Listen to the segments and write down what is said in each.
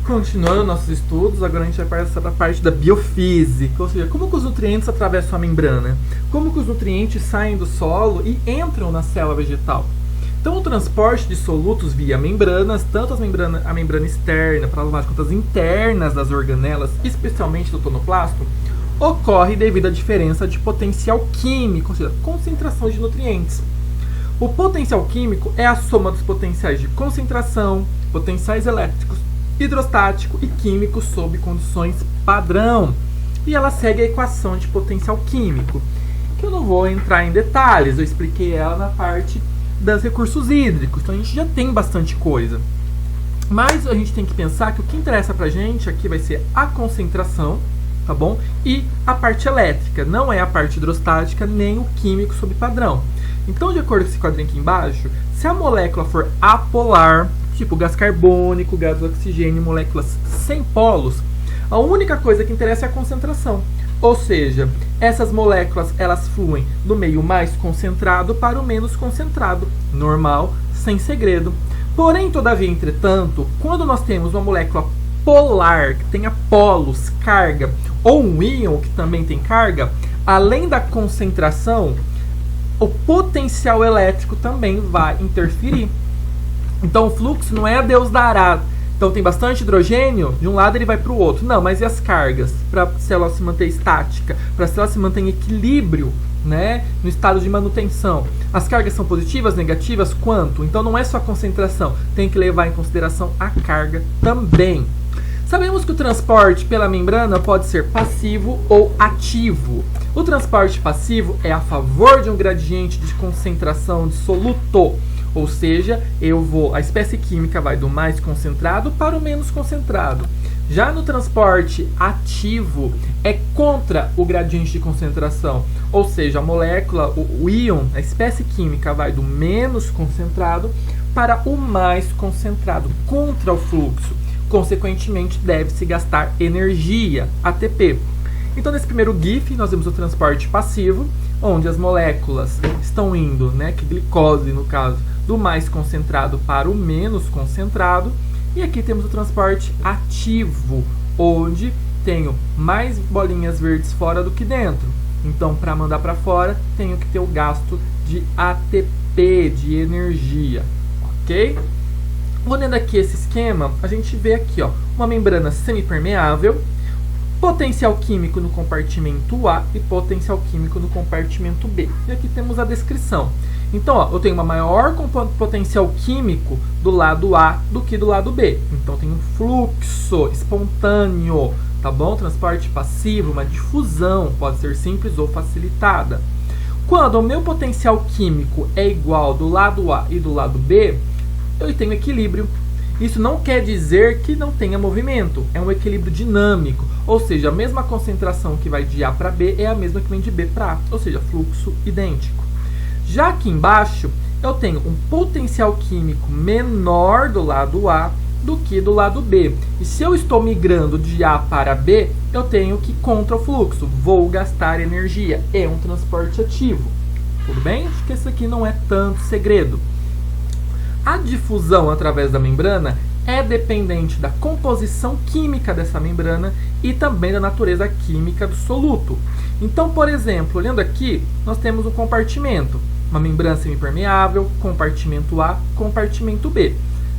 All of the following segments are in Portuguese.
Continuando nossos estudos, agora a gente vai passar para a parte da biofísica, ou seja, como que os nutrientes atravessam a membrana, como que os nutrientes saem do solo e entram na célula vegetal. Então, o transporte de solutos via membranas, tanto a membrana externa, plasmática, quanto as internas das organelas, especialmente do tonoplasto, ocorre devido à diferença de potencial químico, ou seja, concentração de nutrientes. O potencial químico é a soma dos potenciais de concentração, potenciais elétricos, hidrostático e químico sob condições padrão. E ela segue a equação de potencial químico, que eu não vou entrar em detalhes, eu expliquei ela na parte dos recursos hídricos, então a gente já tem bastante coisa. Mas a gente tem que pensar que o que interessa pra gente aqui vai ser a concentração, tá bom? E a parte elétrica, não é a parte hidrostática nem o químico sob padrão. Então, de acordo com esse quadrinho aqui embaixo, se a molécula for apolar, tipo gás carbônico, gás oxigênio, moléculas sem polos, a única coisa que interessa é a concentração. Ou seja, essas moléculas elas fluem do meio mais concentrado para o menos concentrado, normal, sem segredo. Porém, todavia, entretanto, quando nós temos uma molécula polar, que tenha polos, carga, ou um íon que também tem carga, além da concentração, o potencial elétrico também vai interferir. Então o fluxo não é a Deus dará. Então tem bastante hidrogênio, de um lado ele vai para o outro. Não, mas e as cargas? Para a célula se manter estática, para a célula se manter em equilíbrio, né, no estado de manutenção. As cargas são positivas, negativas? Quanto? Então não é só a concentração, tem que levar em consideração a carga também. Sabemos que o transporte pela membrana pode ser passivo ou ativo. O transporte passivo é a favor de um gradiente de concentração de soluto, ou seja, a espécie química vai do mais concentrado para o menos concentrado. Já no transporte ativo é contra o gradiente de concentração, ou seja, a molécula, o íon, a espécie química vai do menos concentrado para o mais concentrado, contra o fluxo. Consequentemente, deve-se gastar energia, ATP. Então, nesse primeiro GIF, nós vemos o transporte passivo, onde as moléculas estão indo, né, que glicose no caso, do mais concentrado para o menos concentrado. E aqui temos o transporte ativo, onde tenho mais bolinhas verdes fora do que dentro. Então, para mandar para fora, tenho que ter o gasto de ATP, de energia, ok? Olhando aqui esse esquema, a gente vê aqui, ó, uma membrana semipermeável, potencial químico no compartimento A e potencial químico no compartimento B. E aqui temos a descrição. Então, ó, eu tenho uma maior potencial químico do lado A do que do lado B. Então, tem um fluxo espontâneo, tá bom? Transporte passivo, uma difusão, pode ser simples ou facilitada. Quando o meu potencial químico é igual do lado A e do lado B, eu tenho equilíbrio. Isso não quer dizer que não tenha movimento, é um equilíbrio dinâmico, ou seja, a mesma concentração que vai de A para B é a mesma que vem de B para A, ou seja, fluxo idêntico. Já aqui embaixo, eu tenho um potencial químico menor do lado A do que do lado B. E se eu estou migrando de A para B, eu tenho que ir contra o fluxo, vou gastar energia, é um transporte ativo. Tudo bem? Acho que esse aqui não é tanto segredo. A difusão através da membrana é dependente da composição química dessa membrana e também da natureza química do soluto. Então, por exemplo, olhando aqui, nós temos um compartimento, uma membrana semipermeável, compartimento A, compartimento B.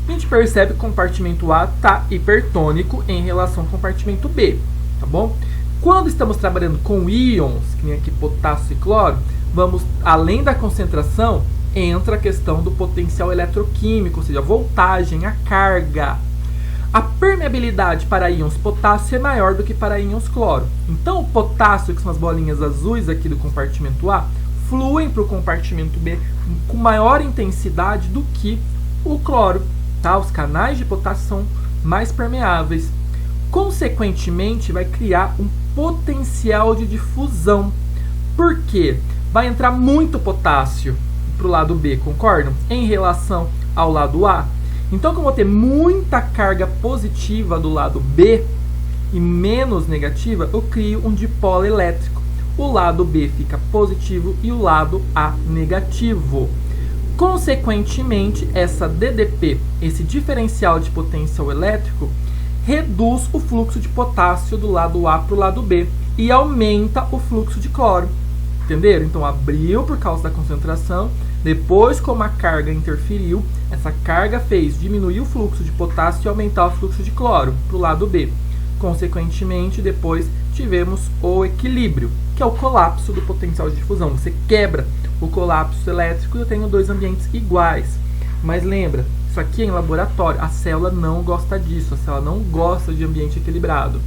A gente percebe que o compartimento A está hipertônico em relação ao compartimento B, tá bom? Quando estamos trabalhando com íons, que nem aqui potássio e cloro, vamos além da concentração, entra a questão do potencial eletroquímico, ou seja, a voltagem, a carga. A permeabilidade para íons potássio é maior do que para íons cloro. Então, o potássio, que são as bolinhas azuis aqui do compartimento A, fluem para o compartimento B com maior intensidade do que o cloro. Tá? Os canais de potássio são mais permeáveis. Consequentemente, vai criar um potencial de difusão. Por quê? Vai entrar muito potássio para o lado B, concordam? Em relação ao lado A. Então, como eu vou ter muita carga positiva do lado B e menos negativa, eu crio um dipolo elétrico. O lado B fica positivo e o lado A negativo. Consequentemente, essa DDP, esse diferencial de potencial elétrico, reduz o fluxo de potássio do lado A para o lado B e aumenta o fluxo de cloro. Entenderam? Então abriu por causa da concentração, depois como a carga interferiu, essa carga fez diminuir o fluxo de potássio e aumentar o fluxo de cloro para o lado B. Consequentemente, depois tivemos o equilíbrio, que é o colapso do potencial de difusão. Você quebra o colapso elétrico e eu tenho dois ambientes iguais. Mas lembra, isso aqui é em laboratório, a célula não gosta disso, a célula não gosta de ambiente equilibrado.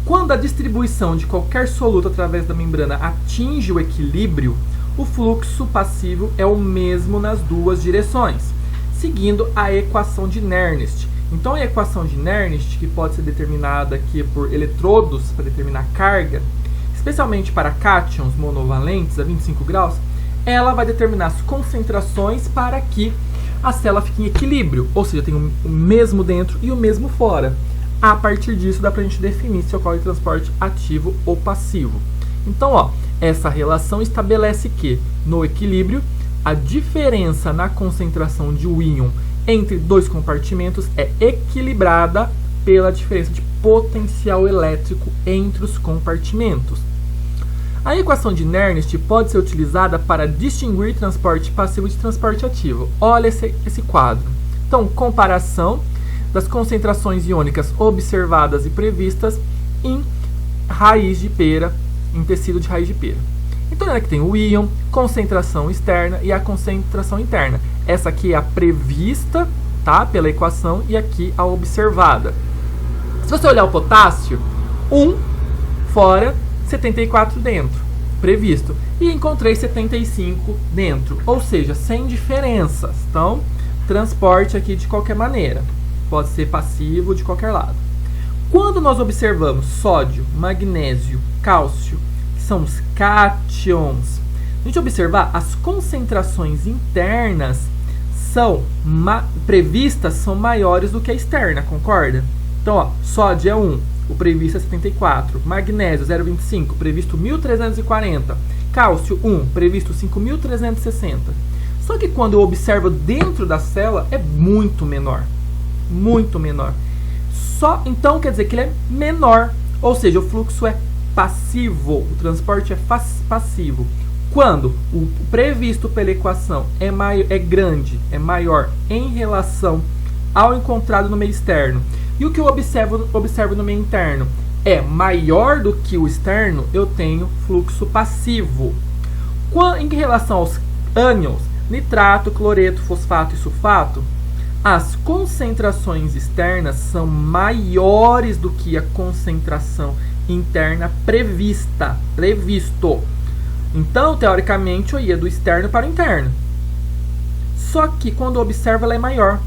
Quando a distribuição de qualquer soluto através da membrana atinge o equilíbrio, o fluxo passivo é o mesmo nas duas direções, seguindo a equação de Nernst. Então a equação de Nernst, que pode ser determinada aqui por eletrodos para determinar carga, especialmente para cátions monovalentes a 25 graus, ela vai determinar as concentrações para que a célula fique em equilíbrio, ou seja, tem o mesmo dentro e o mesmo fora. A partir disso dá para a gente definir se ocorre transporte ativo ou passivo. Então, ó, essa relação estabelece que, no equilíbrio, a diferença na concentração de um íon entre dois compartimentos é equilibrada pela diferença de potencial elétrico entre os compartimentos. A equação de Nernst pode ser utilizada para distinguir transporte passivo de transporte ativo. Olha esse quadro. Então, comparação das concentrações iônicas observadas e previstas em raiz de pera, em tecido de raiz de pera. Então, aqui tem o íon, concentração externa e a concentração interna. Essa aqui é a prevista, tá, pela equação, e aqui a observada. Se você olhar o potássio, 1 fora, 74 dentro, previsto. E encontrei 75 dentro, ou seja, sem diferenças. Então, transporte aqui de qualquer maneira. Pode ser passivo de qualquer lado. Quando nós observamos sódio, magnésio, cálcio, que são os cátions, a gente observar as concentrações internas previstas são maiores do que a externa, concorda? Então, ó, sódio é 1, o previsto é 74. Magnésio 0,25, previsto 1340. Cálcio 1, previsto 5360. Só que quando eu observo dentro da célula é muito menor. Muito menor. Então quer dizer que ele é menor, ou seja, o fluxo é passivo, o transporte é passivo. Quando o previsto pela equação é grande, é maior em relação ao encontrado no meio externo, e o que eu observo no meio interno é maior do que o externo, eu tenho fluxo passivo. Em relação aos ânions, nitrato, cloreto, fosfato e sulfato, as concentrações externas são maiores do que a concentração interna previsto. Então, teoricamente, eu ia do externo para o interno. Só que quando observa, ela é maior.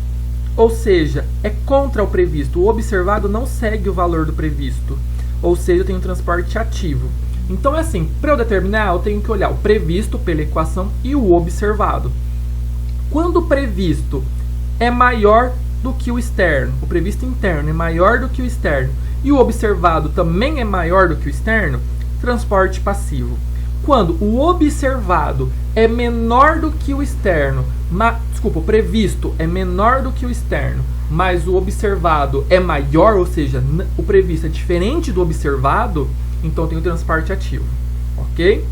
Ou seja, é contra o previsto. O observado não segue o valor do previsto. Ou seja, eu tenho um transporte ativo. Então, é assim, para eu determinar, eu tenho que olhar o previsto pela equação e o observado. Quando o previsto é maior do que o externo, o previsto interno é maior do que o externo, e o observado também é maior do que o externo, transporte passivo. Quando o observado é menor do que o externo, o previsto é menor do que o externo, mas o observado é maior, ou seja, o previsto é diferente do observado, então tem o transporte ativo, ok?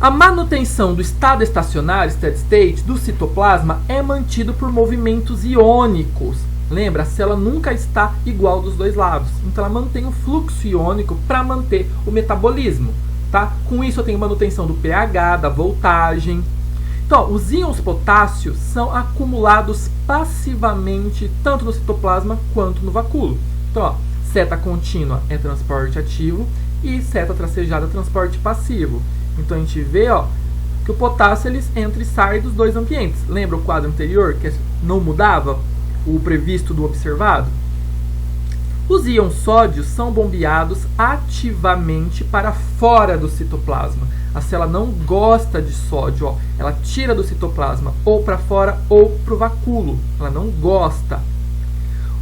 A manutenção do estado estacionário, steady state, do citoplasma é mantido por movimentos iônicos. Lembra, a célula nunca está igual dos dois lados. Então ela mantém o fluxo iônico para manter o metabolismo. Tá? Com isso eu tenho manutenção do pH, da voltagem. Então, os íons potássio são acumulados passivamente tanto no citoplasma quanto no vacúolo. Então, ó, seta contínua é transporte ativo e seta tracejada é transporte passivo. Então a gente vê, ó, que o potássio entra e sai dos dois ambientes. Lembra o quadro anterior que não mudava o previsto do observado? Os íons sódio são bombeados ativamente para fora do citoplasma. A célula não gosta de sódio, ó. Ela tira do citoplasma ou para fora ou para o vacúolo. Ela não gosta.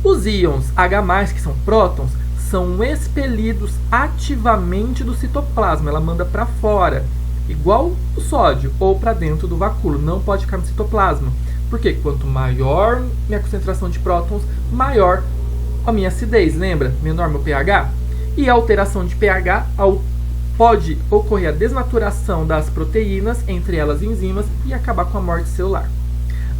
Os íons H+, que são prótons, são expelidos ativamente do citoplasma. Ela manda para fora, igual o sódio, ou para dentro do vacúolo. Não pode ficar no citoplasma. Porque quanto maior minha concentração de prótons, maior a minha acidez, lembra? Menor meu pH. E a alteração de pH pode ocorrer a desnaturação das proteínas, entre elas enzimas, e acabar com a morte celular.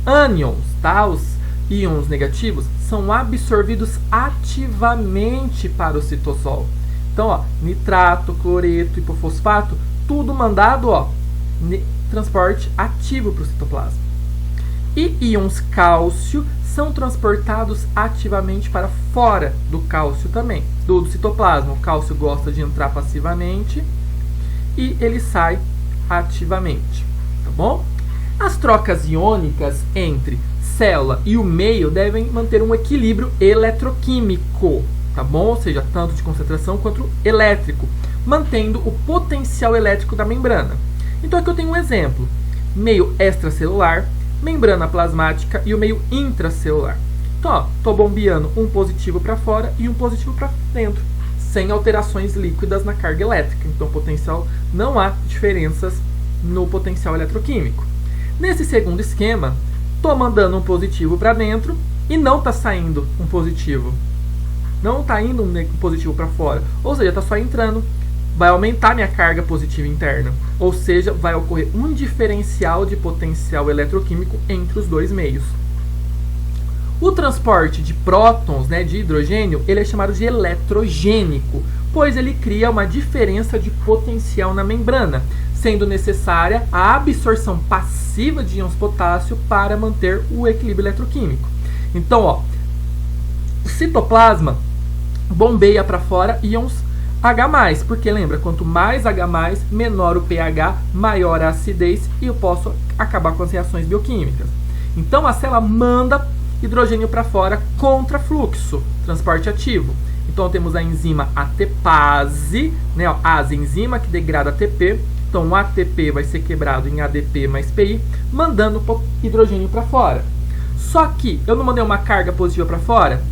Ânions, tá? Os íons negativos, são absorvidos ativamente para o citosol. Então, ó, nitrato, cloreto, hipofosfato, tudo mandado, ó, transporte ativo para o citoplasma. E íons cálcio são transportados ativamente para fora do cálcio também, do citoplasma. O cálcio gosta de entrar passivamente e ele sai ativamente, tá bom? As trocas iônicas entre célula e o meio devem manter um equilíbrio eletroquímico, tá bom? Ou seja, tanto de concentração quanto elétrico, mantendo o potencial elétrico da membrana. Então aqui eu tenho um exemplo: meio extracelular, membrana plasmática e o meio intracelular. Então, ó, tô bombeando um positivo para fora e um positivo para dentro, sem alterações líquidas na carga elétrica. Então, potencial, não há diferenças no potencial eletroquímico. Nesse segundo esquema, tô mandando um positivo para dentro e não tá saindo um positivo. Não tá indo um positivo para fora. Ou seja, tá só entrando. Vai aumentar minha carga positiva interna. Ou seja, vai ocorrer um diferencial de potencial eletroquímico entre os dois meios. O transporte de prótons, né, de hidrogênio, ele é chamado de eletrogênico, pois ele cria uma diferença de potencial na membrana, sendo necessária a absorção passiva de íons potássio para manter o equilíbrio eletroquímico. Então, ó, o citoplasma bombeia para fora íons H+, porque lembra, quanto mais H+, menor o pH, maior a acidez e eu posso acabar com as reações bioquímicas. Então a célula manda hidrogênio para fora contra fluxo, transporte ativo. Então temos a enzima ATPase, né, a enzima que degrada ATP. Então o ATP vai ser quebrado em ADP mais PI, mandando hidrogênio para fora. Só que eu não mandei uma carga positiva para fora,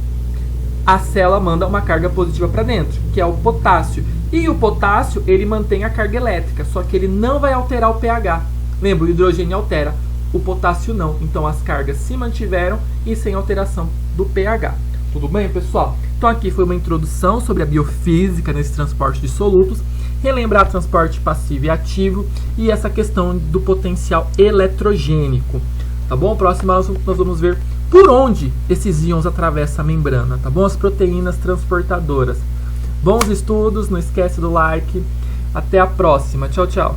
a célula manda uma carga positiva para dentro, que é o potássio. E o potássio, ele mantém a carga elétrica, só que ele não vai alterar o pH. Lembra, o hidrogênio altera, o potássio não. Então as cargas se mantiveram e sem alteração do pH. Tudo bem, pessoal? Então aqui foi uma introdução sobre a biofísica nesse transporte de solutos, relembrar transporte passivo e ativo e essa questão do potencial eletrogênico. Tá bom? Próximo nós vamos ver por onde esses íons atravessam a membrana, tá bom? As proteínas transportadoras. Bons estudos, não esquece do like. Até a próxima. Tchau, tchau.